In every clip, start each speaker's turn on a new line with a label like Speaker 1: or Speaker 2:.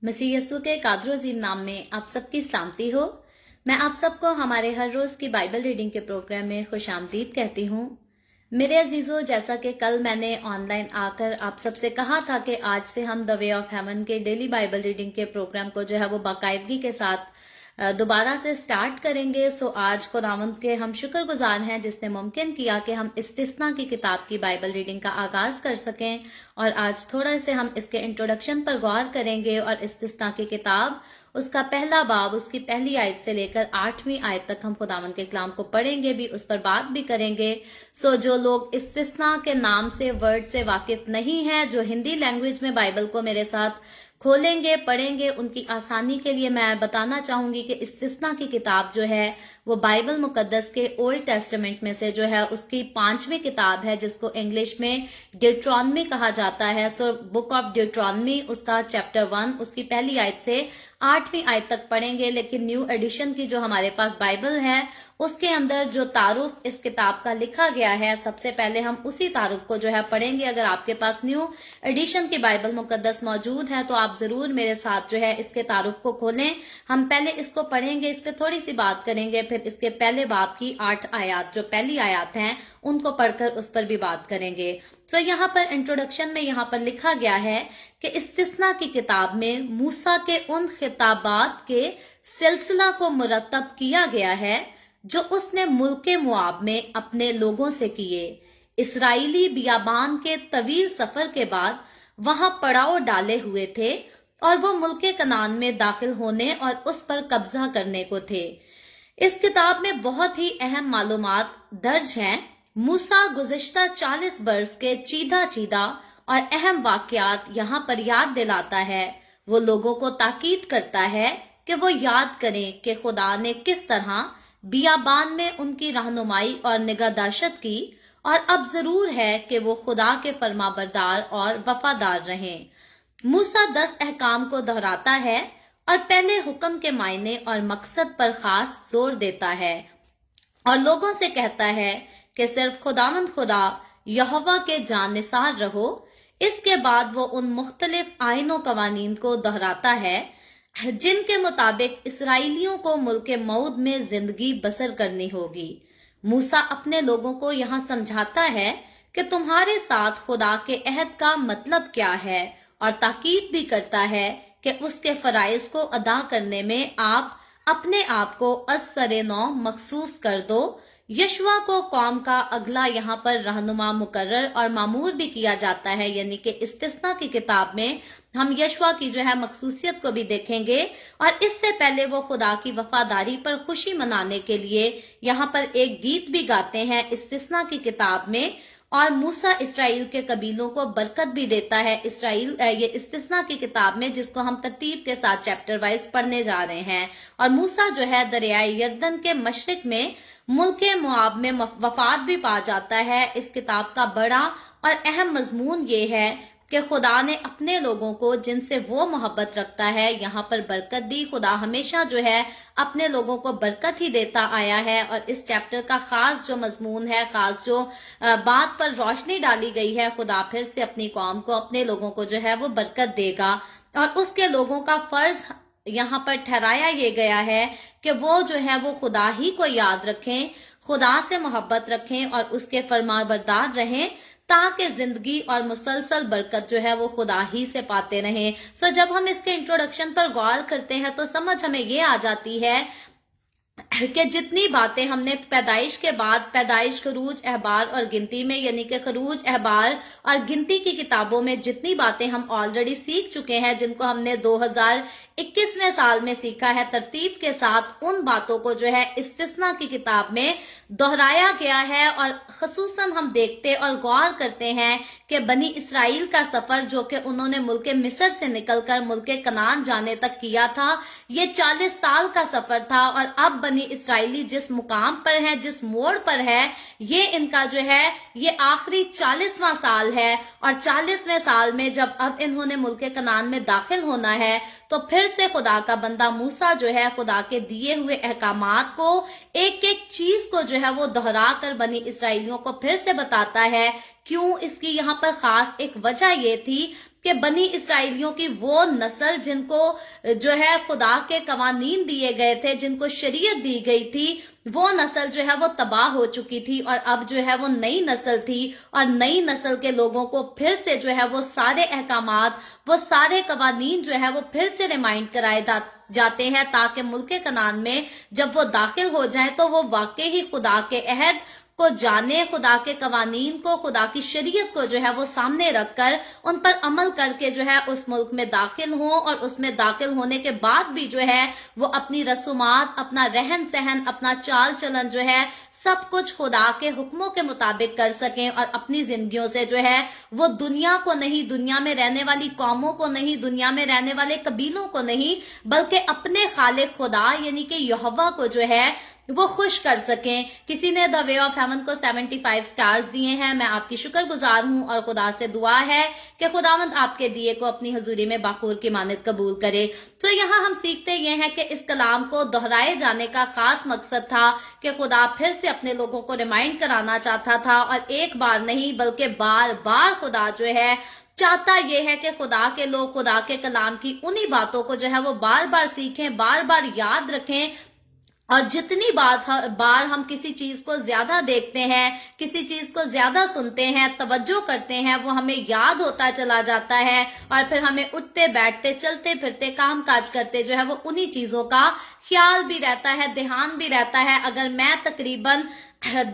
Speaker 1: मसीह यस्सु के कादर अजीम नाम में आप सबकी सलामती हो। मैं आप सबको हमारे हर रोज की बाइबल रीडिंग के प्रोग्राम में खुश आमदीद कहती हूँ। मेरे अजीजों, जैसा कि कल मैंने ऑनलाइन आकर आप सबसे कहा था कि आज से हम द वे ऑफ हेवन के डेली बाइबल रीडिंग के प्रोग्राम को जो है वो बाकायदगी के साथ दोबारा से स्टार्ट करेंगे। सो आज खुदावंद के हम शुक्रगुजार हैं जिसने मुमकिन किया कि हम इस्तिस्ना की किताब की बाइबल रीडिंग का आगाज कर सकें। और आज थोड़ा से हम इसके इंट्रोडक्शन पर गौर करेंगे और इस्तिस्ना की किताब उसका पहला बाब, उसकी पहली आयत से लेकर 8वीं आयत तक हम खुदावंद के कलाम को पढ़ेंगे भी, उस पर बात भी करेंगे। सो जो लोग इस्तिस्ना के नाम से, वर्ड से वाकिफ नहीं हैं, जो हिंदी लैंग्वेज में बाइबल को मेरे साथ खोलेंगे, पढ़ेंगे, उनकी आसानी के लिए मैं बताना चाहूंगी कि इस्तिस्ना की किताब जो है वो बाइबल मुकद्दस के ओल्ड टेस्टामेंट में से जो है उसकी 5वीं किताब है, जिसको इंग्लिश में ड्यूट्रॉनमी कहा जाता है। सो बुक ऑफ ड्यूट्रॉनमी, उसका चैप्टर 1, उसकी पहली आयत से 8वीं आयत तक पढ़ेंगे। लेकिन न्यू एडिशन की जो हमारे पास बाइबल है उसके अंदर जो तारुफ इस किताब का लिखा गया है, सबसे पहले हम उसी तारुफ को जो है पढ़ेंगे। अगर आपके पास न्यू एडिशन की बाइबल मुकद्दस मौजूद है तो आप जरूर मेरे साथ जो है इसके तारुफ को खोलें। हम पहले इसको पढ़ेंगे, इस पे थोड़ी सी बात करेंगे, फिर इसके पहले बाब की 8 आयत, जो पहली आयत हैं, उनको पढ़कर उस पर भी बात करेंगे। तो यहाँ पर इंट्रोडक्शन में यहाँ पर लिखा गया है कि इस्तिस्ना की किताब में मूसा के उन खिताबात के सिलसिला को मुरतब किया गया है जो उसने मुल्के मुआब में अपने लोगों से किए। इसराइली बियाबान के तवील सफर के बाद वहां पड़ाव डाले हुए थे और वो मुल्के कनान में दाखिल होने और उस पर कब्जा करने को थे। इस किताब में बहुत ही अहम मालूमात दर्ज हैं। मूसा गुज़िश्ता 40 बरस के चीदा चीदा और अहम वाकयात यहाँ पर याद दिलाता है। वो लोगों को ताकीद करता है कि वो याद करें कि खुदा ने किस तरह बियाबान में उनकी रहनुमाई और निगहदाश्त की, और अब जरूर है कि वो खुदा के फरमाबरदार और वफादार रहें। मूसा 10 अहकाम को दोहराता है और पहले हुक्म के मायने और मकसद पर खास जोर देता है और लोगों से कहता है कि सिर्फ खुदावंद खुदा यहोवा के जानिसार रहो। इसके बाद वो उन मुख्तलिफ आइनों कवानीन को दोहराता है जिनके मुताबिक इसराइलियों को मुल्के मऊद में जिंदगी बसर करनी होगी। मूसा अपने लोगों को यहाँ समझाता है कि तुम्हारे साथ खुदा के अहद का मतलब क्या है, और ताकीद भी करता है कि उसके फराइज को अदा करने में आप अपने आप को असरे नौ मखसूस कर दो। यशवा को कौम का अगला यहाँ पर रहनुमा मुकर्रर और मामूर भी किया जाता है, यानी कि इस्तिस्ना की किताब में हम यशवा की जो है मखसूसियत को भी देखेंगे। और इससे पहले वो खुदा की वफादारी पर खुशी मनाने के लिए यहाँ पर एक गीत भी गाते हैं इस्तिस्ना की किताब में। और मूसा इसराइल के कबीलों को बरकत भी देता है ये इस्तिस्ना की किताब में, जिसको हम तरतीब के साथ चैप्टर वाइज पढ़ने जा रहे हैं। और मूसा जो है दरियाए यरदन के मशरिक में मुल्के मुआब में वफात भी पा जाता है। इस किताब का बड़ा और अहम मजमून ये है कि खुदा ने अपने लोगों को जिनसे वो मोहब्बत रखता है यहाँ पर बरकत दी। खुदा हमेशा जो है अपने लोगों को बरकत ही देता आया है। और इस चैप्टर का खास जो मजमून है, खास जो बात पर रोशनी डाली गई है, खुदा फिर से अपनी कौम को, अपने लोगों को जो है वो बरकत देगा। और उसके लोगों का फर्ज यहाँ पर ठहराया ये गया है कि वो जो है वो खुदा ही को याद रखें, खुदा से मोहब्बत रखें और उसके फरमाबरदार रहें, ताकि जिंदगी और मुसलसल बरकत जो है वो खुदा ही से पाते रहें। सो जब हम इसके इंट्रोडक्शन पर गौर करते हैं तो समझ हमें ये आ जाती है कि जितनी बातें हमने पैदाइश के बाद, पैदाइश, खरूज, अहबार और गिनती में, यानी कि खरूज, अहबार और गिनती की किताबों में जितनी बातें हम ऑलरेडी सीख चुके हैं, जिनको हमने 2021वें साल में सीखा है तरतीब के साथ, उन बातों को जो है इस्तिस्ना की किताब में दोहराया गया है। और खसूसन हम देखते और गौर करते हैं कि बनी इसराइल का सफर जो कि उन्होंने मुल्के मिस्र से निकलकर मुल्के कनान जाने तक किया था, ये 40 साल का सफर था। और अब बनी इसराइली जिस मुकाम पर है, जिस मोड़ पर है, ये इनका जो है ये आखिरी 40वां साल है। और 40वें साल में जब अब इन्होंने मुल्के कनान में दाखिल होना है तो फिर से खुदा का बंदा मूसा जो है खुदा के दिए हुए अहकामात को, एक एक चीज को जो है वो दोहरा कर बनी इसराइलियों को फिर से बताता है। क्यों? इसकी यहाँ पर खास एक वजह ये थी کہ बनी इसराइलियों की वो नस्ल जिनको जो है खुदा के कवानीन दिए गए थे, जिनको शरीयत दी गई थी, वो नस्ल जो है वो तबाह हो चुकी थी और अब जो है वो नई नस्ल थी और नई नस्ल के लोगों को फिर से जो है वो सारे अहकामात, वो सारे कवानीन जो है वो फिर से रिमाइंड कराए जाते हैं ताकि मुल्क कनान में जब वो दाखिल हो जाए तो वो वाकई ही खुदा के अहद को जाने, खुदा के कवानीन को, खुदा की शरीयत को जो है वो सामने रखकर उन पर अमल करके जो है उस मुल्क में दाखिल हो और उसमें दाखिल होने के बाद भी जो है वो अपनी रसूमात, अपना रहन सहन, अपना चाल चलन जो है सब कुछ खुदा के हुक्मों के मुताबिक कर सकें और अपनी जिंदगियों से जो है वो दुनिया को नहीं, दुनिया में रहने वाली कौमों को नहीं, दुनिया में रहने वाले कबीलों को नहीं, बल्कि अपने खालिक खुदा यानी कि यहोवा को जो है वो खुश कर सकें। किसी ने द वे ऑफ हेवन को 75 स्टार्स दिए हैं। मैं आपकी शुक्रगुजार हूं और खुदा से दुआ है कि खुदावंद आपके दिए को अपनी हजूरी में बाखूर की मानद कबूल करे। तो यहाँ हम सीखते ये हैं कि इस कलाम को दोहराए जाने का खास मकसद था कि खुदा फिर से अपने लोगों को रिमाइंड कराना चाहता था और एक बार नहीं बल्कि बार बार खुदा जो है चाहता यह है कि खुदा के लोग खुदा के कलाम की उन्हीं बातों को जो है वो बार बार सीखें, बार बार याद रखें और जितनी बार हम किसी चीज को ज्यादा देखते हैं, किसी चीज को ज्यादा सुनते हैं, तवज्जो करते हैं, वो हमें याद होता चला जाता है और फिर हमें उठते बैठते चलते फिरते काम काज करते जो है वो उन्हीं चीजों का ख्याल भी रहता है, ध्यान भी रहता है। अगर मैं तकरीबन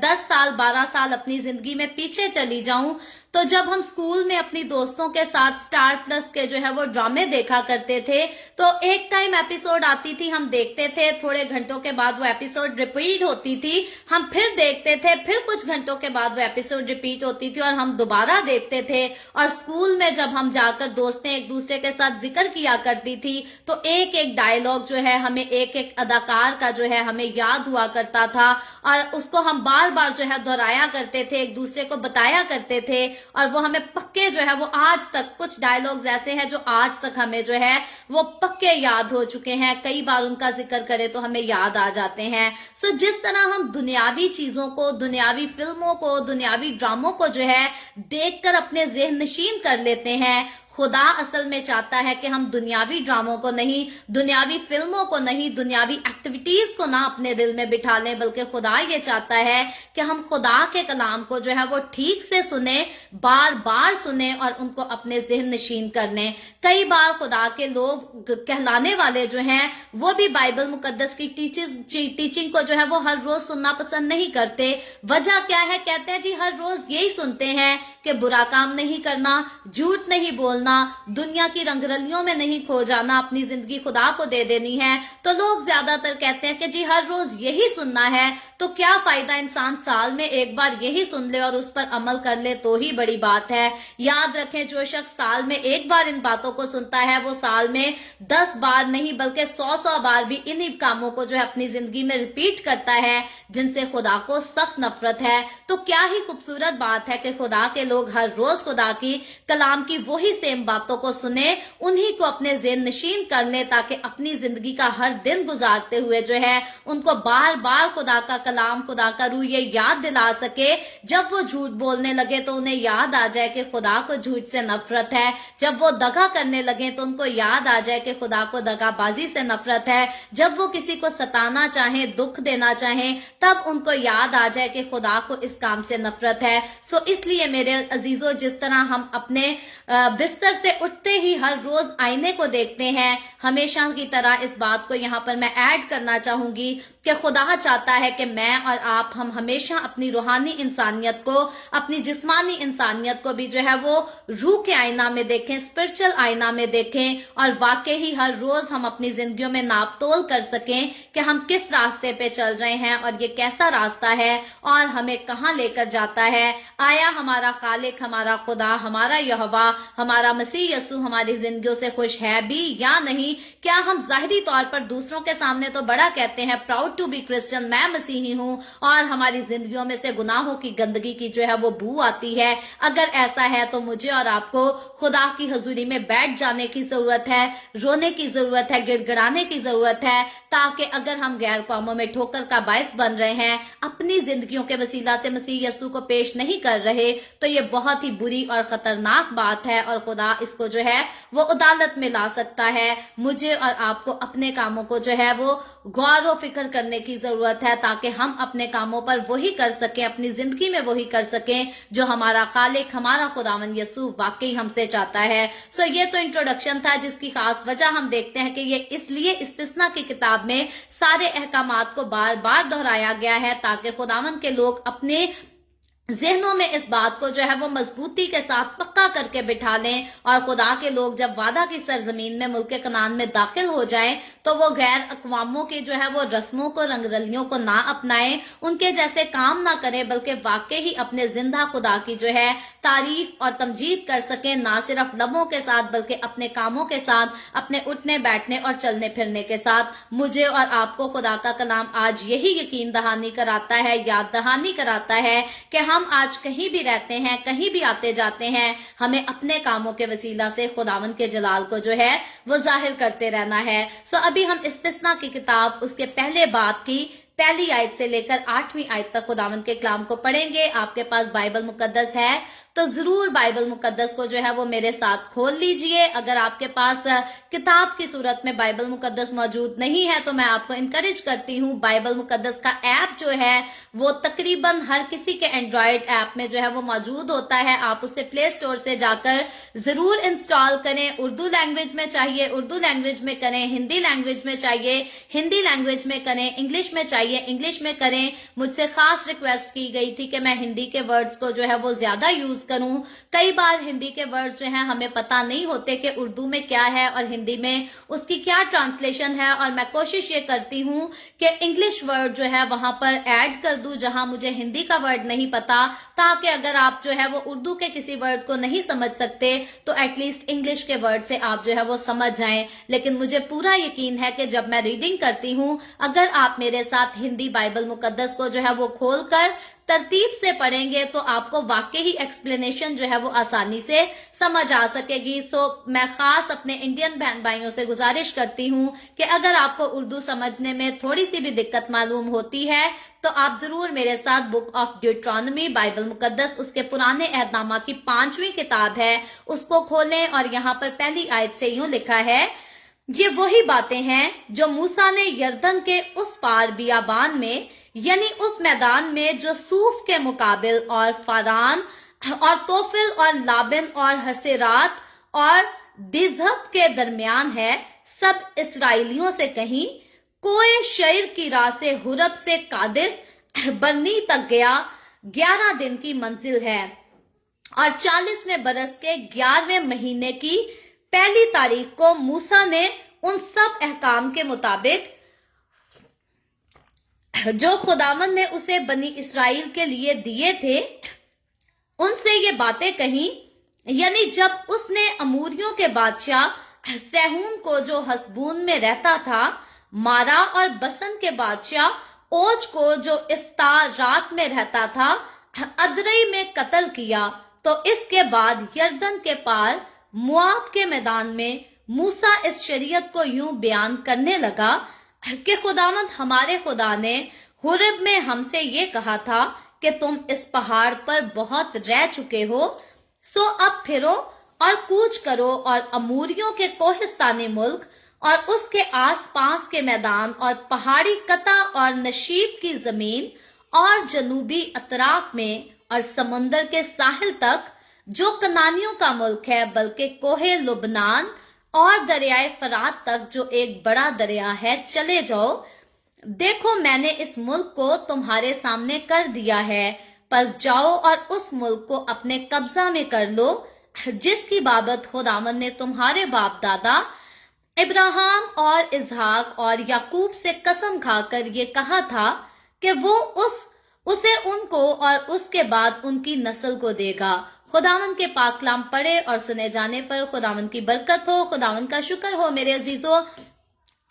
Speaker 1: 10 साल 12 साल अपनी जिंदगी में पीछे चली जाऊं तो जब हम स्कूल में अपनी दोस्तों के साथ स्टार प्लस के जो है वो ड्रामे देखा करते थे तो एक टाइम एपिसोड आती थी, हम देखते थे, थोड़े घंटों के बाद वो एपिसोड रिपीट होती थी, हम फिर देखते थे, फिर कुछ घंटों के बाद वो एपिसोड रिपीट होती थी और हम दोबारा देखते थे। और स्कूल में जब हम जाकर दोस्तें एक दूसरे के साथ जिक्र किया करती थी तो एक एक डायलॉग जो है हमें एक एक अदाकार का जो है हमें याद हुआ करता था और उसको हम बार बार जो है दोहराया करते थे, एक दूसरे को बताया करते थे और वो हमें पक्के जो है वो आज तक, कुछ डायलॉग्स ऐसे हैं जो आज तक हमें जो है वो पक्के याद हो चुके हैं, कई बार उनका जिक्र करें तो हमें याद आ जाते हैं। सो जिस तरह हम दुनियावी चीजों को, दुनियावी फिल्मों को, दुनियावी ड्रामों को जो है देखकर अपने ज़हन नशीन कर लेते हैं, खुदा असल में चाहता है कि हम दुनियावी ड्रामों को नहीं, दुनियावी फिल्मों को नहीं, दुनियावी एक्टिविटीज को ना अपने दिल में बिठा लें, बल्कि खुदा ये चाहता है कि हम खुदा के कलाम को जो है वो ठीक से सुने, बार बार सुने और उनको अपने ज़हन नशीन कर लें। कई बार खुदा के लोग कहलाने वाले जो हैं वो भी बाइबल मुकद्दस की टीचिंग को जो है वो हर रोज सुनना पसंद नहीं करते। वजह क्या है? कहते हैं जी हर रोज यही सुनते हैं कि बुरा काम नहीं करना, झूठ नहीं बोलना, दुनिया की रंगरलियों में नहीं खो जाना, अपनी जिंदगी खुदा को दे देनी है। तो लोग ज्यादातर कहते हैं कि जी हर रोज यही सुनना है तो क्या फायदा, इंसान साल में एक बार यही सुन ले और उस पर अमल कर ले तो ही बड़ी बात है। याद रखें, जो शख्स साल में एक बार इन बातों को सुनता है वो साल में 10 बार नहीं बल्कि 100 बार भी इन्हीं कामों को जो है अपनी जिंदगी में रिपीट करता है जिनसे खुदा को सख्त नफरत है। तो क्या ही खूबसूरत बात है कि खुदा के लोग हर रोज खुदा की कलाम की वही सेम बातों को सुने, उन्हीं को अपने ज़हन नशीन कर ले ताकि अपनी जिंदगी का हर दिन गुजारते हुए जो है उनको बार बार खुदा का कलाम, खुदा का रूह ये याद दिला सके। जब वो झूठ बोलने लगे तो उन्हें याद आ जाए कि खुदा को झूठ से नफरत है। जब वो दगा करने लगे तो उनको याद आ जाए कि खुदा को दगाबाजी से नफरत है। जब वो किसी को सताना चाहे, दुख देना चाहे, तब उनको याद आ जाए कि खुदा को इस काम से नफरत है। सो इसलिए मेरे अजीजों, जिस तरह हम अपने बिस्तर से उठते ही हर रोज आईने को देखते हैं, हमेशा की तरह इस बात को यहाँ पर मैं ऐड करना चाहूंगी कि खुदा चाहता है कि मैं और आप हम हमेशा अपनी रूहानी इंसानियत को, अपनी जिस्मानी इंसानियत को भी जो है वो रूह के आईना में देखें, स्पिरिचुअल आईना में देखें और वाकई ही हर रोज हम अपनी जिंदगियों में नाप तोल कर सकें कि हम किस रास्ते पे चल रहे हैं और ये कैसा रास्ता है और हमें कहाँ लेकर जाता है। आया हमारा खालिक, हमारा खुदा, हमारा यहोवा, हमारा मसीह यसू हमारी जिंदगियों से खुश है भी या नहीं? क्या हम जाहिरी तौर पर दूसरों के सामने तो बड़ा कहते हैं प्राउड टू बी क्रिश्चियन, मैं मसीही हूँ, और हमारी जिंदगियों में से गुनाहों की गंदगी की जो है वो बू आती है? अगर ऐसा है तो मुझे और आपको खुदा की हजूरी में बैठ जाने की जरूरत है, रोने की जरूरत है, गिड़गिड़ाने की जरूरत है, ताकि अगर हम गैर कौमों में ठोकर का बायस बन रहे हैं, अपनी जिंदगियों के वसीला से मसीह यसू को पेश नहीं कर रहे, तो ये बहुत ही बुरी और खतरनाक बात है और खुदा खुदा इसको जो है वो अदालत में ला सकता है। मुझे और आपको अपने कामों को जो है वो गौर व फिक्र करने की जरूरत है, ताकि हम अपने कामों पर वही कर सकें, अपनी जिंदगी में वही कर सकें जो हमारा खालिक, हमारा खुदावंद यीशु वाकई हमसे चाहता है। सो ये तो इंट्रोडक्शन था, जिसकी खास वजह हम देखते हैं कि ये इसलिए इस्तिस्ना की किताब में सारे अहकामात को बार बार दोहराया गया है, ताकि खुदावंद के लोग अपने ज़हनों में इस बात को जो है वो मजबूती के साथ पक्का करके बिठा लें, और खुदा के लोग जब वादा की सरजमीन में मुल्क कनान में दाखिल हो जाएं तो वो गैर अक़वामों के जो है वो रस्मों को, रंगरलियों को ना अपनाएं, उनके जैसे काम ना करें, बल्कि वाकई ही अपने जिंदा खुदा की जो है तारीफ और तमजीद कर सकें, ना सिर्फ लबों के साथ बल्कि अपने कामों के साथ, अपने उठने बैठने और चलने फिरने के साथ। मुझे और आपको खुदा का कलाम आज यही यकीन दहानी कराता है, याद दहानी कराता है कि हम आज कहीं भी रहते हैं, कहीं भी आते जाते हैं, हमें अपने कामों के वसीला से खुदावंद के जलाल को जो है वो जाहिर करते रहना है। सो अभी हम इस्तिस्ना की किताब उसके पहले बाब की पहली आयत से लेकर 8वीं आयत तक खुदावंद के कलाम को पढ़ेंगे। आपके पास बाइबल मुकद्दस है तो जरूर बाइबल मुकद्दस को जो है वो मेरे साथ खोल लीजिए। अगर आपके पास किताब की सूरत में बाइबल मुकद्दस मौजूद नहीं है तो मैं आपको इनकरेज करती हूँ, बाइबल मुकद्दस का ऐप जो है वो तकरीबन हर किसी के एंड्रॉयड ऐप में जो है वो मौजूद होता है। आप उसे प्ले स्टोर से जाकर जरूर इंस्टॉल करें। उर्दू लैंग्वेज में चाहिए उर्दू लैंग्वेज में करें, हिंदी लैंग्वेज में चाहिए हिंदी लैंग्वेज में करें, इंग्लिश में चाहिए इंग्लिश में करें। मुझसे खास रिक्वेस्ट की गई थी कि मैं हिंदी के वर्ड्स को जो है वो ज्यादा यूज करूं। कई बार हिंदी के वर्ड्स जो हैं हमें पता नहीं होते कि उर्दू में क्या है और हिंदी में उसकी क्या ट्रांसलेशन है, और मैं कोशिश ये करती हूं कि इंग्लिश वर्ड जो है वहां पर ऐड कर दूं जहां मुझे हिंदी का वर्ड नहीं पता, ताकि अगर आप जो है वो उर्दू के किसी वर्ड को नहीं समझ सकते तो एटलीस्ट इंग्लिश के वर्ड से आप जो है वो समझ जाएं। लेकिन मुझे पूरा यकीन है कि जब मैं रीडिंग करती हूं, अगर आप मेरे साथ हिंदी बाइबल मुकद्दस को जो है वो खोलकर तरतीब से पढ़ेंगे तो आपको वाकई ही एक्सप्लेनेशन जो है वो आसानी से समझ आ सकेगी। सो मैं खास अपने इंडियन बहन भाइयों से गुजारिश करती हूँ कि अगर आपको उर्दू समझने में थोड़ी सी भी दिक्कत मालूम होती है तो आप जरूर मेरे साथ बुक ऑफ ड्यूट्रॉनमी बाइबल मुकद्दस उसके पुराने अहदनामा की 5वीं किताब है उसको खोलें, और यहाँ पर पहली आयत से यूं लिखा है, ये वही बातें हैं जो मूसा ने यरदन के उस पार बियाबान में, यानी उस मैदान में जो सूफ के मुकाबिल और फारान और तोफिल और लाबिन और हसेरात और दिजहब के दरमियान है, सब इसराइलियों से कहीं। कोई शैर की राह से हुरब से कादिस बरनी तक गया, 11 दिन की मंजिल है, और 40वें बरस के 11वें महीने की पहली तारीख को मूसा ने उन सब अहकाम के मुताबिक जो खुदावंद ने उसे बनी इसराइल के लिए दिए थे उनसे ये बातें कहीं। यानी जब उसने अमूरियों के बादशाह सहून को जो हसबून में रहता था मारा, और बसन के बादशाह ओज को जो इस्तारात में रहता था अदरई में कत्ल किया। तो इसके बाद यरदन के पार मुआब के मैदान में मूसा इस शरीयत को यूं बयान करने लगा कि खुदावंद हमारे खुदा ने हुरब में हमसे ये कहा था कि तुम इस पहाड़ पर बहुत रह चुके हो, सो अब फिरो और कूच करो और अमूरियों के कोहिस्तानी मुल्क और उसके आसपास के मैदान और पहाड़ी कता और नशीब की जमीन और जनूबी अतराफ में और समुंदर के साहिल तक जो कनानियों का मुल्क है, बल्कि कोहे लुबनान और दरियाए फरात तक जो एक बड़ा दरिया है, चले जाओ। देखो मैंने इस मुल्क को तुम्हारे सामने कर दिया है, बस जाओ और उस मुल्क को अपने कब्जा में कर लो जिसकी बाबत खुदावंद ने तुम्हारे बाप दादा इब्राहिम और इसहाक और याकूब से कसम खाकर ये कहा था कि वो उसे उनको और उसके बाद उनकी नस्ल को देगा। खुदावंद के पाक कलाम पढ़े और सुने जाने पर खुदावंद की बरकत हो, खुदावंद का शुक्र हो। मेरे अजीजों,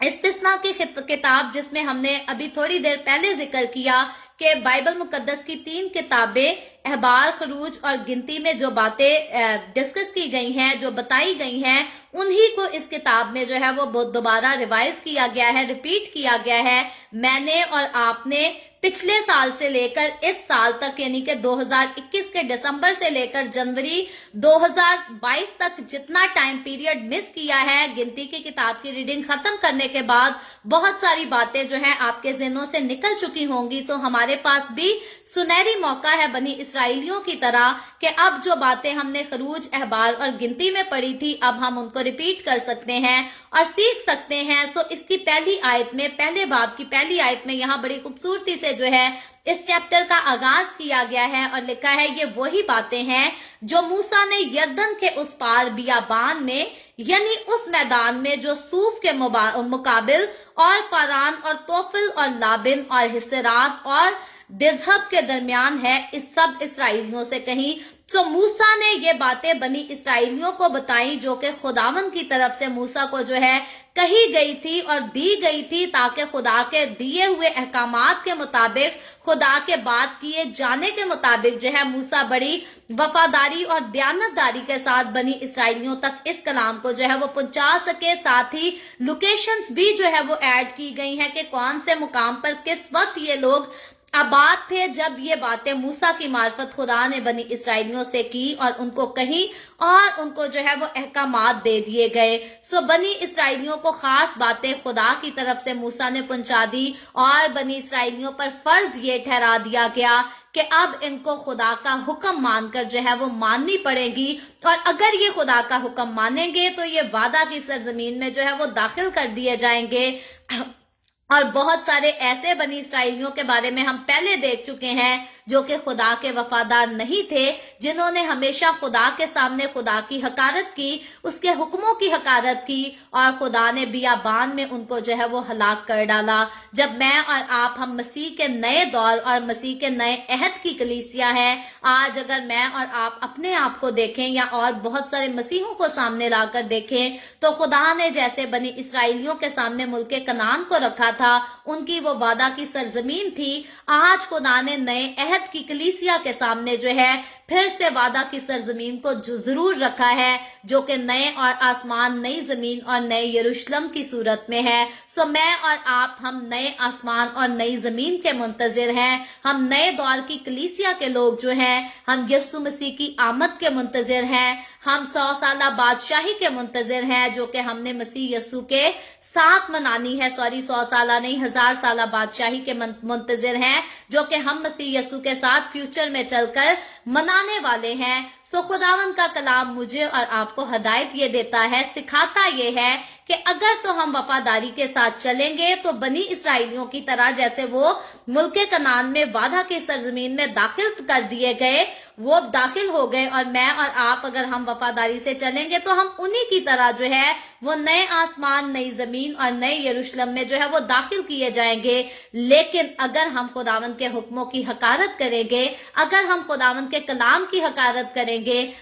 Speaker 1: इस्तिस्ना की किताब जिसमें हमने अभी थोड़ी देर पहले जिक्र किया कि बाइबल मुकद्दस की 3 किताबें अहबार, खरूज और गिनती में जो बातें डिस्कस की गई हैं, जो बताई गई हैं, उन्हीं को इस किताब में जो है वो बहुत दोबारा रिवाइज किया गया है, रिपीट किया गया है। मैंने और आपने पिछले साल से लेकर इस साल तक यानी कि 2021 के दिसंबर से लेकर जनवरी 2022 तक जितना टाइम पीरियड मिस किया है गिनती की किताब की रीडिंग खत्म करने के बाद बहुत सारी बातें जो है आपके ज़हनों से निकल चुकी होंगी। सो हमारे पास भी सुनहरी मौका है बनी इसराइलियों की तरह कि अब जो बातें हमने खरूज, अहबार और गिनती में पढ़ी थी अब हम उनको रिपीट कर सकते हैं और सीख सकते हैं। सो इसकी पहली आयत में, पहले बाब की पहली आयत में यहाँ बड़ी खूबसूरती से जो है इस चैप्टर का आगाज किया गया है और लिखा है ये वही बातें हैं जो मूसा ने यरदन के उस पार बियाबान में यानी उस मैदान में जो सूफ के मुकाबिल और फरान और तोफिल और लाबिन और हिस्सेरात और दिजहब के दरमियान है इस सब इसराइलियों से कहीं। सो मूसा ने ये बातें बनी इसराइलियों को बताई जो कि खुदावन की तरफ से मूसा को जो है कही गई थी और दी गई थी ताकि खुदा के दिए हुए अहकामात के मुताबिक, खुदा के बात किए जाने के मुताबिक जो है मूसा बड़ी वफादारी और दयानतदारी के साथ बनी इसराइलियों तक इस कलाम को जो है वो पहुंचा सके। साथ ही लोकेशंस भी जो है वो ऐड की गई हैं कि कौन से मुकाम पर किस वक्त ये लोग आबाद थे जब ये बातें मूसा की मार्फत खुदा ने बनी इसराइलियों से की और उनको कही और उनको जो है वो अहकामात दे दिए गए। सो बनी इसराइलियों को खास बातें खुदा की तरफ से मूसा ने पहुंचा दी और बनी इसराइलियों पर फर्ज ये ठहरा दिया गया कि अब इनको खुदा का हुक्म मानकर जो है वो माननी पड़ेगी और अगर ये खुदा का हुक्म मानेंगे तो ये वादा की सरजमीन में जो है वो दाखिल कर दिए जाएंगे। और बहुत सारे ऐसे बनी इसराइलियों के बारे में हम पहले देख चुके हैं जो कि खुदा के वफादार नहीं थे, जिन्होंने हमेशा खुदा के सामने खुदा की हकारत की, उसके हुक्मों की हकारत की और खुदा ने बियाबान में उनको जो है वो हलाक कर डाला। जब मैं और आप हम मसीह के नए दौर और मसीह के नए अहद की कलीसिया है, आज अगर मैं और आप अपने आप को देखें या और बहुत सारे मसीहों को सामने लाकर देखें तो खुदा ने जैसे बनी इसराइलियों के सामने मुल्क कनान को रखा था, उनकी वो वादा की सरजमीन थी, आज खुदा ने नए अहद की कलीसिया के सामने जो है फिर से वादा की सरजमीन को जरूर रखा है जो कि नए और आसमान, नई जमीन और नए यरूशलेम की सूरत में है। सो मैं और आप हम नए आसमान और नई जमीन के मुंतजिर हैं, हम नए दौर की कलीसिया के लोग जो हैं, हम यीशु मसीह की आमद के मुंतजिर हैं, हम 100 साला बादशाही के मुंतजिर हैं जो कि हमने मसीह यीशु के साथ मनानी है। 100 साला नहीं, 1000 साला बादशाही के मुंतजिर हैं जो कि हम मसीह यीशु के साथ फ्यूचर में चलकर मनाने वाले हैं। सो खुदावन का कलाम मुझे और आपको हदायत ये देता है, सिखाता ये है कि अगर तो हम वफादारी के साथ चलेंगे तो बनी इसराइलियों की तरह जैसे वो मुल्क कनान में वादा के सरजमीन में दाखिल कर दिए गए, वो दाखिल हो गए और मैं और आप अगर हम वफादारी से चलेंगे तो हम उन्हीं की तरह जो है वो नए आसमान, नई जमीन और नए यरूशलेम में जो है वो दाखिल किए जाएंगे। लेकिन अगर हम खुदावंद के हुक्मों की हकारत करेंगे, अगर हम खुदावंद के कलाम की हकारत करेंगे,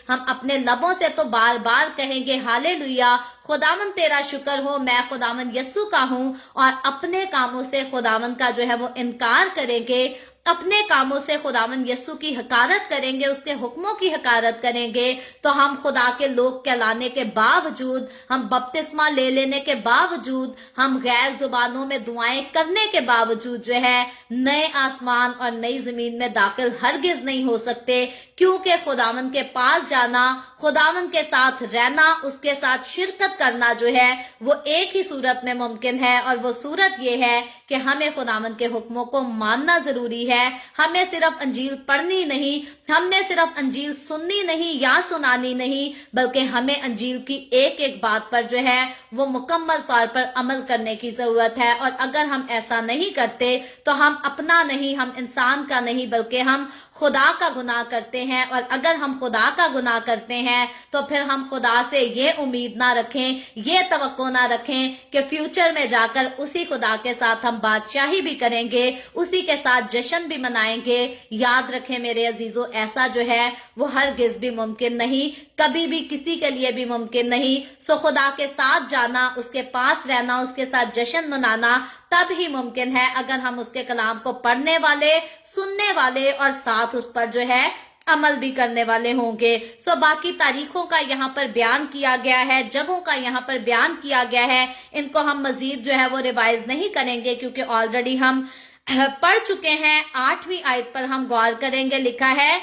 Speaker 1: हम अपने लबों से तो बार बार कहेंगे हालेलुया, खुदावंद तेरा शुक्र हो, मैं खुदावंद यस्सु का हूं, और अपने कामों से खुदावंद का जो है वो इनकार करेंगे, अपने कामों से खुदावंद यस्सु की हकारत करेंगे, उसके हुक्मों की हकारत करेंगे, तो हम खुदा के लोग कहलाने के बावजूद, हम बपतिस्मा ले लेने के बावजूद, हम गैर जुबानों में दुआएं करने के बावजूद जो है नए आसमान और नई जमीन में दाखिल हरगिज नहीं हो सकते, क्योंकि खुदावंद के पास जाना, खुदावंद के साथ रहना, उसके साथ शिरकत करना जो है वो एक ही सूरत में मुमकिन है और वो सूरत ये है कि हमें खुदावंद के हुक्मों को मानना जरूरी है। हमें सिर्फ अंजील पढ़नी नहीं, हमने सिर्फ अंजील सुननी नहीं या सुनानी नहीं, बल्कि हमें अंजील की एक एक बात पर जो है वो मुकम्मल तौर पर अमल करने की जरूरत है। और अगर हम ऐसा नहीं करते तो हम अपना नहीं, हम इंसान का नहीं, बल्कि हम खुदा का गुनाह करते हैं। और अगर हम खुदा का गुनाह करते हैं तो फिर हम खुदा से ये उम्मीद ना रखें, ये तवक्को ना रखें कि फ्यूचर में जाकर उसी खुदा के साथ हम बादशाही भी करेंगे, उसी के साथ जश्न भी मनाएंगे। याद रखें मेरे अजीजों, ऐसा जो है वो हरगिज भी मुमकिन नहीं, कभी भी किसी के लिए भी मुमकिन नहीं। सो खुदा के साथ जाना, उसके पास रहना, उसके साथ जश्न मनाना तब ही मुमकिन है अगर हम उसके कलाम को पढ़ने वाले, सुनने वाले और साथ उस पर जो है अमल भी करने वाले होंगे। सो बाकी तारीखों का यहाँ पर बयान किया गया है, जगहों का यहाँ पर बयान किया गया है, इनको हम मजीद जो है वो रिवाइज नहीं करेंगे क्योंकि ऑलरेडी हम पढ़ चुके हैं। 8वीं आयत पर हम गौर करेंगे। लिखा है,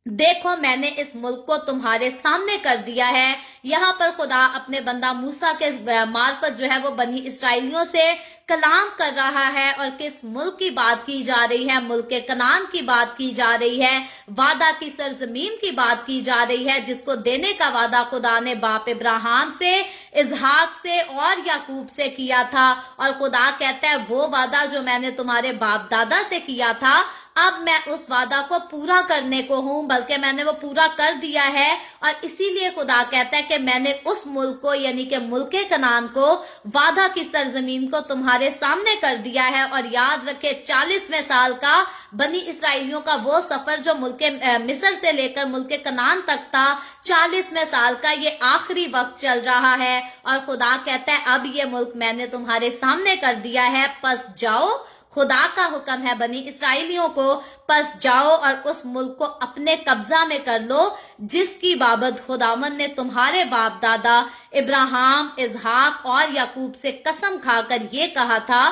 Speaker 1: देखो मैंने इस मुल्क को तुम्हारे सामने कर दिया है। यहाँ पर खुदा अपने बंदा मूसा के मार्फत जो है वो बनी इसराइलियों से कलाम कर रहा है, और किस मुल्क की बात की जा रही है? मुल्क के कनान की बात की जा रही है, वादा की सरजमीन की बात की जा रही है, जिसको देने का वादा खुदा ने बाप इब्राहिम से, इसहाक से और याकूब से किया था। और खुदा कहता है वो वादा जो मैंने तुम्हारे बाप दादा से किया था, अब मैं उस वादा को पूरा करने को हूं, बल्कि मैंने वो पूरा कर दिया है। और इसीलिए खुदा कहता है कि मैंने उस मुल्क को, यानी कि मुल्क कनान को, वादा की सरजमीन को तुम्हारे सामने कर दिया है। और याद रखे 40वें साल का बनी इसराइलियों का वो सफर जो मुल्क मिस्र से लेकर मुल्क कनान तक था, 40वें साल का ये आखिरी वक्त चल रहा है। और खुदा कहता है अब ये मुल्क मैंने तुम्हारे सामने कर दिया है, पस जाओ। खुदा का हुक्म है बनी इसराइलियों को, पस जाओ और उस मुल्क को अपने कब्जा में कर लो, जिसकी बाबत खुदावन ने तुम्हारे बाप दादा इब्राहिम, इसहाक और याकूब से कसम खाकर ये कहा था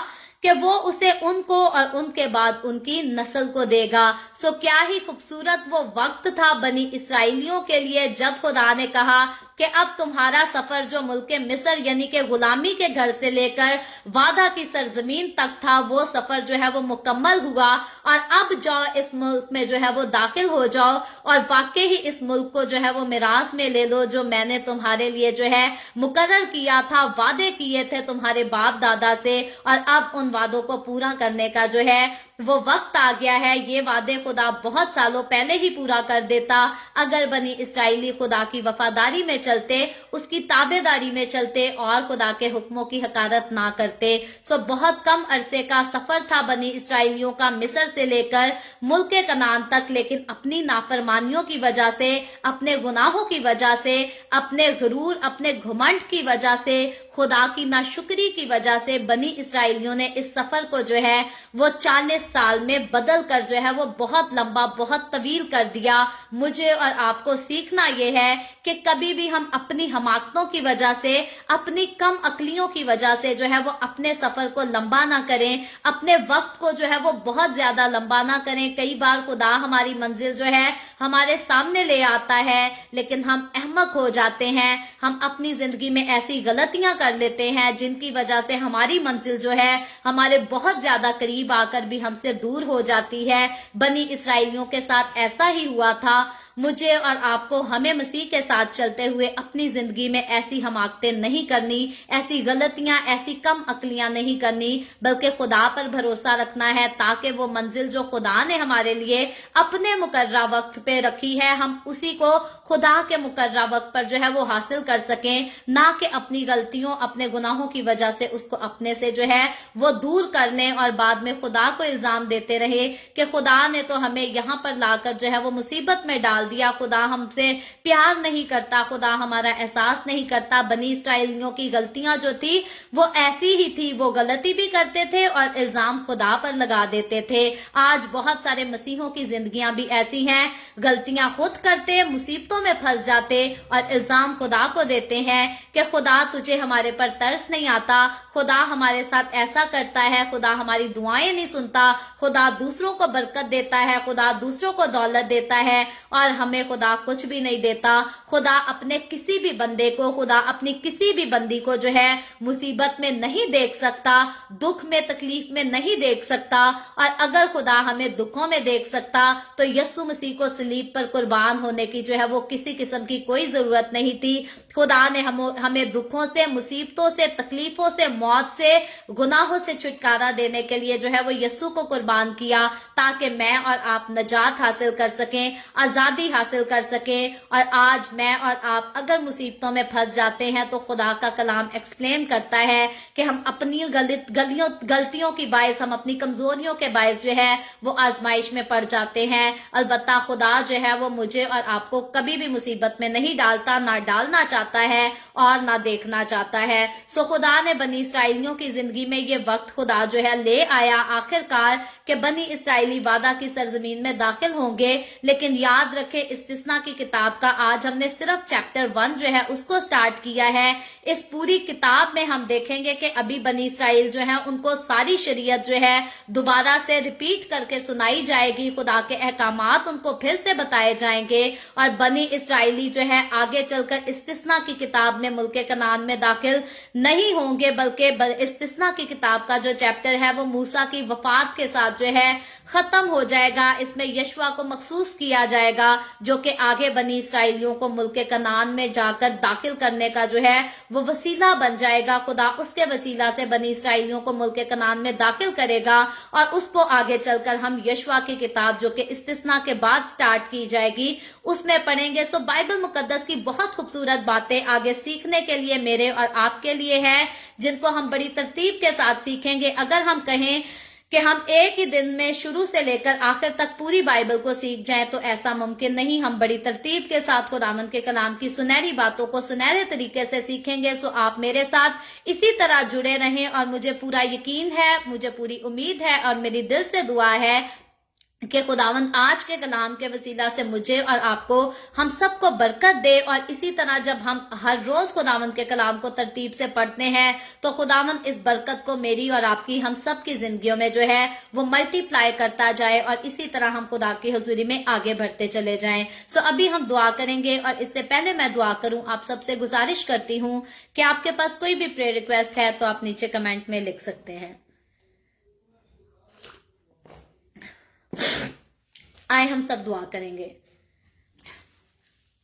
Speaker 1: कि वो उसे उनको और उनके बाद उनकी नस्ल को देगा। सो क्या ही खूबसूरत वो वक्त था बनी इसराइलियों के लिए, जब खुदा ने कहा कि अब तुम्हारा सफर जो मुल्क मिस्र यानी कि गुलामी के घर से लेकर वादा की सरजमीन तक था, वो सफर जो है वो मुकम्मल हुआ। और अब जाओ इस मुल्क में जो है वो दाखिल हो जाओ, और वाकई ही इस मुल्क को जो है वो मिरास में ले लो, जो मैंने तुम्हारे लिए जो है मुकर्रर किया था, वादे किए थे तुम्हारे बाप दादा से। और अब उन वादों को पूरा करने का जो है वो वक्त आ गया है। ये वादे खुदा बहुत सालों पहले ही पूरा कर देता, अगर बनी इसराइली खुदा की वफादारी में चलते, उसकी ताबेदारी में चलते और खुदा के हुक्मों की हकारत ना करते। सो बहुत कम अरसे का सफर था बनी इसराइलियों का मिस्र से लेकर मुल्क कनान तक, लेकिन अपनी नाफरमानियों की वजह से, अपने गुनाहों की वजह से, अपने गुरूर, अपने घुमंड की वजह से, खुदा की नाशुक्री की वजह से बनी इसराइलियों ने इस सफर को जो है वो 40 साल में बदल कर जो है वो बहुत लंबा, बहुत तवील कर दिया। मुझे और आपको सीखना यह है कि कभी भी हम अपनी हमाकतों की वजह से, अपनी कम अकलियों की वजह से जो है वो अपने सफर को लंबा ना करें, अपने वक्त को जो है वो बहुत ज्यादा लंबा ना करें। कई बार खुदा हमारी मंजिल जो है हमारे सामने ले आता है, लेकिन हम अहमक हो जाते हैं, हम अपनी जिंदगी में ऐसी गलतियां कर लेते हैं जिनकी वजह से हमारी मंजिल जो है हमारे बहुत ज्यादा करीब आकर भी हमसे दूर हो जाती है। बनी इसराइलियों के साथ ऐसा ही हुआ था। मुझे और आपको, हमें मसीह के साथ चलते हुए अपनी जिंदगी में ऐसी हमाकतें नहीं करनी, ऐसी गलतियां, ऐसी कम अकलियां नहीं करनी, बल्कि खुदा पर भरोसा रखना है, ताकि वो मंजिल जो खुदा ने हमारे लिए अपने मुकर्रा वक्त पे रखी है, हम उसी को खुदा के मुकर्रा वक्त पर जो है वो हासिल कर सकें, ना कि अपनी गलतियों, अपने गुनाहों की वजह से उसको अपने से जो है वो दूर कर लें और बाद में खुदा को इल्जाम देते रहे कि खुदा ने तो हमें यहाँ पर लाकर जो है वो मुसीबत में डाल दिया, खुदा हमसे प्यार नहीं करता, खुदा हमारा एहसास नहीं करता। बनी इसराइलियों की गलतियां जो थी वो ऐसी ही थी, वो गलती भी करते थे और इल्जाम खुदा पर लगा देते थे। आज बहुत सारे मसीहों की जिंदगियां भी ऐसी हैं, गलतियां खुद करते, मुसीबतों में फंस जाते और इल्जाम खुदा को देते हैं कि खुदा तुझे हमारे पर तरस नहीं आता, खुदा हमारे साथ ऐसा करता है, खुदा हमारी दुआएं नहीं सुनता, खुदा दूसरों को बरकत देता है, खुदा दूसरों को दौलत देता है और हमें खुदा कुछ भी नहीं देता। खुदा अपने किसी भी बंदे को, खुदा अपनी किसी भी बंदी को जो है मुसीबत में नहीं देख सकता, दुख में, तकलीफ में नहीं देख सकता। और अगर खुदा हमें दुखों में देख सकता तो यस्सु मसीह को सलीब पर कुर्बान होने की जो है वो किसी किस्म की कोई जरूरत नहीं थी। खुदा ने हमें दुखों से, मुसीबतों से, तकलीफों से, मौत से, गुनाहों से छुटकारा देने के लिए जो है वो यस्सु को कुर्बान किया, ताकि मैं और आप नजात हासिल कर सकें, आजादी हासिल कर सकें। और आज मैं और आप अगर मुसीबतों में फंस जाते हैं तो खुदा का कलाम एक्सप्लेन करता है कि हम अपनी गलतियों की बायस, हम अपनी कमजोरियों के बायस जो है वो आजमाइश में पड़ जाते हैं। अलबत्ता खुदा जो है वो मुझे और आपको कभी भी मुसीबत में नहीं डालता, ना डालना चाहता है और ना देखना चाहता है। सो खुदा ने बनी इसराइलियों की जिंदगी में ये वक्त खुदा जो है ले आया आखिरकार कि बनी इसराइली वादा की सरजमीन में दाखिल होंगे। लेकिन याद रखें रखे इस्तिस्ना की किताब का। आज हमने सिर्फ चैप्टर 1 जो है उसको स्टार्ट किया है। इस पूरी किताब में हम देखेंगे कि अभी बनी इसराइल जो है उनको सारी शरीयत जो है दोबारा से रिपीट करके सुनाई जाएगी, खुदा के अहकामात उनको फिर से बताए जाएंगे और बनी इसराइली जो है आगे चलकर इस्तिस्ना की किताब में मुल्के कनान में दाखिल नहीं होंगे, बल्कि इस्तिस्ना की किताब का जो चैप्टर है वो मूसा की वफात के साथ जो है खत्म हो जाएगा। इसमें यशवा को मखसूस किया जाएगा जो कि आगे बनी इसराइलियों को मुल्के कनान में जाकर दाखिल करने का जो है वो वसीला बन जाएगा। खुदा उसके वसीला से बनी इसराइलियों को मुल्के कनान में दाखिल करेगा और उसको आगे चलकर हम यशवा की किताब जो कि इस्तिस्ना के बाद स्टार्ट की जाएगी उसमें पढ़ेंगे। सो बाइबल मुकद्दस की बहुत खूबसूरत बातें आगे सीखने के लिए मेरे और आपके लिए है, जिनको हम बड़ी तरतीब के साथ सीखेंगे। अगर हम कहें कि हम एक ही दिन में शुरू से लेकर आखिर तक पूरी बाइबल को सीख जाएं तो ऐसा मुमकिन नहीं। हम बड़ी तरतीब के साथ खुदावंद के कलाम की सुनहरी बातों को सुनहरे तरीके से सीखेंगे। सो आप मेरे साथ इसी तरह जुड़े रहें और मुझे पूरा यकीन है, मुझे पूरी उम्मीद है और मेरी दिल से दुआ है कि खुदावंद आज के कलाम के वसीला से मुझे और आपको हम सबको बरकत दे। और इसी तरह जब हम हर रोज खुदावंद के कलाम को तरतीब से पढ़ते हैं तो खुदावंद इस बरकत को मेरी और आपकी हम सब की जिंदगियों में जो है वो मल्टीप्लाई करता जाए और इसी तरह हम खुदा की हुजूरी में आगे बढ़ते चले जाएं। सो अभी हम दुआ करेंगे और इससे पहले मैं दुआ करूं आप सबसे गुजारिश करती हूं कि आपके पास कोई भी प्रेयर रिक्वेस्ट है तो आप नीचे कमेंट में लिख सकते हैं। आए हम सब दुआ करेंगे।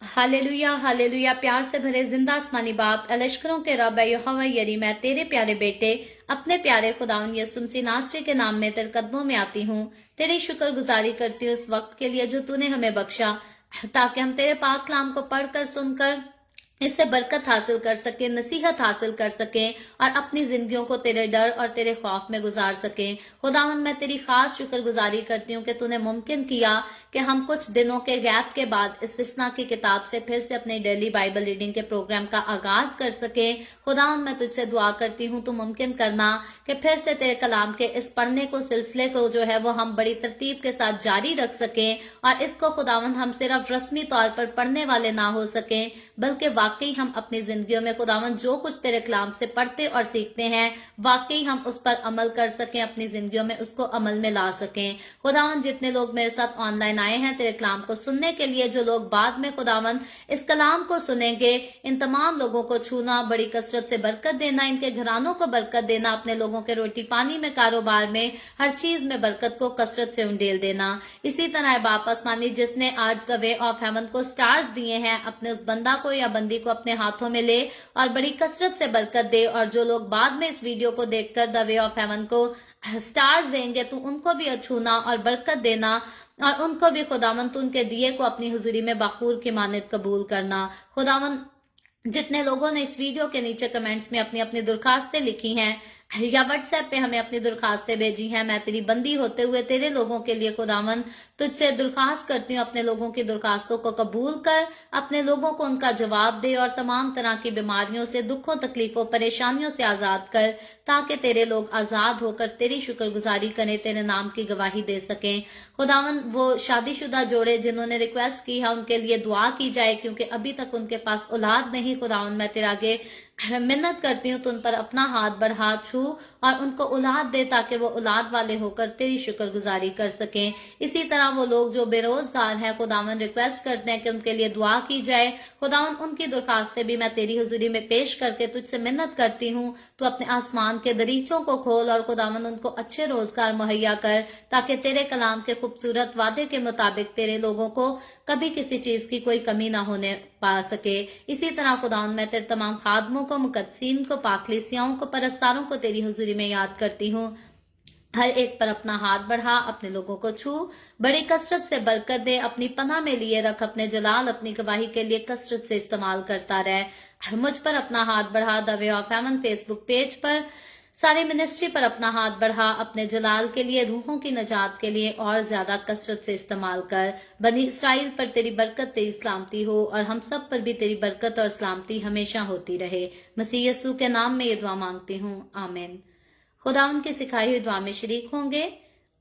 Speaker 1: Hallelujah hallelujah. प्यार से भरे जिंदा आसमानी बाप, लश्करों के रब यहोवा यरी, मैं तेरे प्यारे बेटे अपने प्यारे खुदावन यीशु मसीह नासरी के नाम में तेरे कदमों में आती हूँ। तेरी शुक्रगुजारी करती हूँ इस वक्त के लिए जो तूने हमें बख्शा, ताकि हम तेरे पाक कलाम को पढ़कर सुनकर इससे बरकत हासिल कर सके, नसीहत हासिल कर सके और अपनी जिंदगियों को तेरे डर और तेरे खौफ में गुजार सके। खुदावंद मैं तेरी खास शुक्रगुजारी करती हूँ कि तूने मुमकिन किया कि हम कुछ दिनों के गैप के बाद इस्तिस्ना की किताब से फिर से अपने डेली बाइबल रीडिंग के प्रोग्राम का आगाज कर सके। खुदावंद मैं तुझसे दुआ करती हूँ तू मुमकिन करना कि फिर से तेरे कलाम के इस पढ़ने को सिलसिले को जो है वो हम बड़ी तरतीब के साथ जारी रख सके और इसको खुदावंद हम सिर्फ रस्मी तौर पर पढ़ने वाले ना हो सके, बल्कि वाकई हम अपनी जिंदगियों में खुदावंद जो कुछ तेरे कलाम से पढ़ते और सीखते हैं वाकई हम उस पर अमल कर सकें, अपनी जिंदगियों में उसको अमल में ला सकें। खुदावंद जितने लोग मेरे साथ ऑनलाइन आए हैं तेरे कलाम को सुनने के लिए, जो लोग बाद में खुदावंद इस कलाम को सुनेंगे, इन तमाम लोगों को छूना, बड़ी कसरत से बरकत देना, इनके घरानों को बरकत देना, अपने लोगों के रोटी पानी में, कारोबार में, हर चीज में बरकत को कसरत से उंडेल देना। इसी तरह बाप आसमानी जिसने आज द वे ऑफ हेवन को स्टार्स दिए हैं, अपने उस बंदा को या बंदी को अपने हाथों में ले और बड़ी कसरत से बरकत दे। और जो लोग बाद में इस वीडियो को देखकर द वे ऑफ हेवन को स्टार्स देंगे तो उनको भी अछूना और बरकत देना और उनको भी खुदावंद तो उनके दिए को अपनी हुजूरी में बखूर की मानत कबूल करना। खुदावंद जितने लोगों ने इस वीडियो के नीचे कमेंट्स में अपनी अपनी दरखास्तें लिखी हैं या व्हाट्सएप पे हमें अपनी दरखास्तें भेजी हैं, मैं तेरी बंदी होते हुए तेरे लोगों के लिए खुदावंद तुझसे दरखास्त करती हूँ अपने लोगों की दरखास्तों को कबूल कर, अपने लोगों को उनका जवाब दे और तमाम तरह की बीमारियों से, दुखों, तकलीफों, परेशानियों से आजाद कर, ताकि तेरे लोग आजाद होकर तेरी शुक्रगुजारी करें, तेरे नाम की गवाही दे सकें। खुदावंद वो शादीशुदा जोड़े जिन्होंने रिक्वेस्ट की है उनके लिए दुआ की जाए, क्योंकि अभी तक उनके पास औलाद नहीं। खुदावंद मैं तेरे आगे मिन्नत करती हूँ तो उन पर अपना हाथ बढ़ा, छू और उनको औलाद दे ताकि वो औलाद वाले होकर तेरी शुक्रगुजारी कर सकें। इसी तरह वो लोग जो बेरोजगार हैं खुदावन रिक्वेस्ट करते हैं कि उनके लिए दुआ की जाए। खुदावन उनकी दरखास्तें भी मैं तेरी हुजूरी में पेश करके तुझसे मिन्नत करती हूँ तो अपने आसमान के दरीचों को खोल और खुदावन उनको अच्छे रोजगार मुहैया कर, ताकि तेरे कलाम के खूबसूरत वादे के मुताबिक तेरे लोगों को कभी किसी चीज की कोई कमी ना होने पा सके। इसी तरह खुदावन मैं तेरे तमाम खादमों को, मुकद्दसीन को, पाकलीसियाओं को, परस्तारों को तेरी हुजूरी में याद करती हूँ। हर एक पर अपना हाथ बढ़ा, अपने लोगों को छू, बड़ी कसरत से बरकत दे, अपनी पनाह में लिए रख, अपने जलाल, अपनी गवाही के लिए कसरत से इस्तेमाल करता रहे। मुझ पर अपना हाथ बढ़ा, the way of haven Facebook page पर, सारी मिनिस्ट्री पर अपना हाथ बढ़ा, अपने जलाल के लिए, रूहों की नजात के लिए और ज्यादा कसरत से इस्तेमाल कर। बनी इसराइल पर तेरी बरकत, तेरी सलामती हो और हम सब पर भी तेरी बरकत और सलामती हमेशा होती रहे। मसीह यीशु के नाम में ये दुआ मांगती हूँ, आमीन। खुदा उनकी सिखाई हुई दुआ में शरीक होंगे।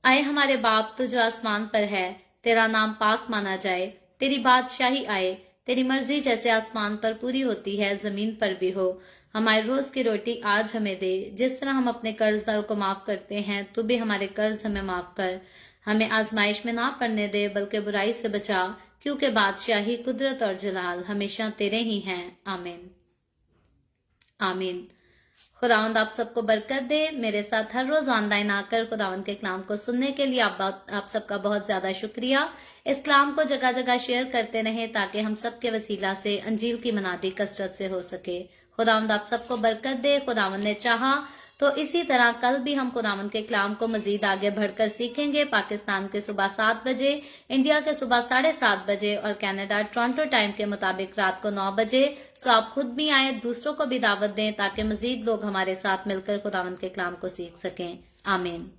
Speaker 1: आए हमारे बाप तू जो आसमान पर है, तेरा नाम पाक माना जाए, तेरी बादशाही आए, तेरी मर्जी जैसे आसमान पर पूरी होती है जमीन पर भी हो। हमारे रोज की रोटी आज हमें दे। जिस तरह हम अपने कर्जदारों को माफ करते हैं, तू भी हमारे कर्ज हमें माफ कर। हमें आजमाइश में ना पड़ने दे, बल्कि बुराई से बचा, क्योंकि बादशाही, कुदरत और जलाल हमेशा तेरे ही हैं। आमीन आमीन। खुदावंद आप सबको बरकत दे। मेरे साथ हर रोज ऑनलाइन आकर खुदावंद के कलाम को सुनने के लिए आप सबका बहुत ज्यादा शुक्रिया। इस कलाम को जगह जगह शेयर करते रहें ताकि हम सबके वसीला से अंजील की मनादी कसरत से हो सके। खुदावंद आप सबको बरकत दे। खुदावंद ने चाहा तो इसी तरह कल भी हम खुदावंद के कलाम को मजीद आगे बढ़कर सीखेंगे। पाकिस्तान के सुबह 7 बजे, इंडिया के सुबह 7:30 बजे और कनाडा टोरंटो टाइम के मुताबिक रात को 9 बजे। सो आप खुद भी आए, दूसरों को भी दावत दें ताकि मजीद लोग हमारे साथ मिलकर खुदावंद के कलाम को सीख सकें। आमीन।